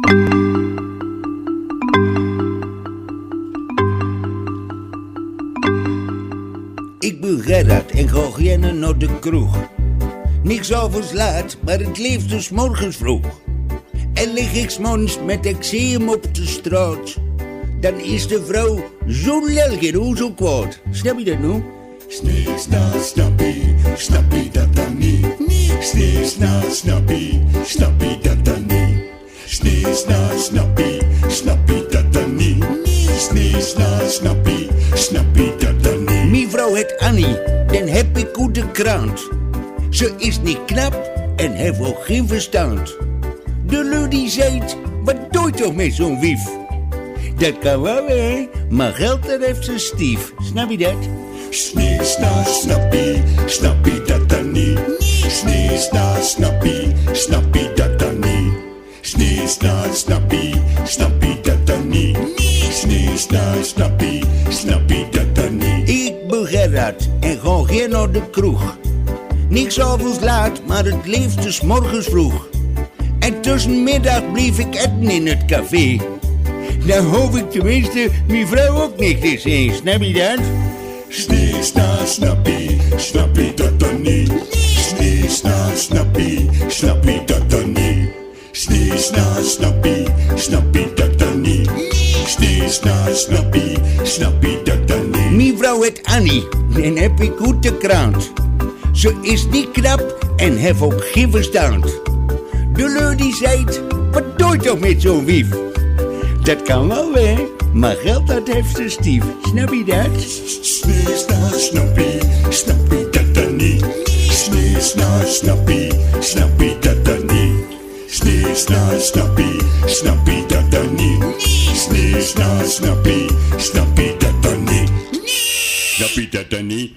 Ik ben Gerard en ga gerne naar de kroeg. Niks avonds laat, maar het liefst dus morgens vroeg. En lig ik 's morgens met eczeem op de straat, dan is de vrouw zo lelijk en hoe zo kwaad. Snap je dat nou? Snee, sna, snappie, snappie dat dan niet. Snee, sna, snappie, snappie dat dan niet. Snee, sna, snappie, snappie dat dan niet. Snee, sna, snappie, snappie dat dan niet. Mijn vrouw heet Annie, dan heb ik goed de krant. Ze is niet knap en heeft ook geen verstand. De lui die zegt, wat doe je toch met zo'n wief? Dat kan wel hè, maar geld dat heeft ze stief. Snap je dat? Snee, sna, snappie, snappie dat dan niet. Snee, sna, snappie, snappie dat dan niet. Snee, sna, snappie, snappie dat dan niet. Snee, sna, snappie, snappie dat dan niet. Ik ben Gerard en ga geen naar de kroeg. Niks avonds laat, maar het liefst dus morgens vroeg. En tussenmiddag blief ik eten in het café. Dan hoop ik tenminste mijn vrouw ook niet te zien, snap je dat? Snee, sna, snappie, snappie dat dan niet. Snee, sna, snappie, snappie dat dan niet. Snee, sna, snappie, snappie dat dan niet. Snee, sna, snappie, snappie dat dan niet. Mijn vrouw heet Annie, en heb ik goed de krant. Ze is niet knap en heeft ook geen verstand. De lui die zegt, wat doe je toch met zo'n wief? Dat kan wel hè, maar geld dat heeft ze stief. Snap je dat? Snee, sna, snappie, snappie dat dan niet. Snee, sna, snappie, snappie dat dan niet. Snee, sna, snappie, snappie dat dan niet. Snee, sna, snappie, snappie dat dan niet. Snappie dat dan niet.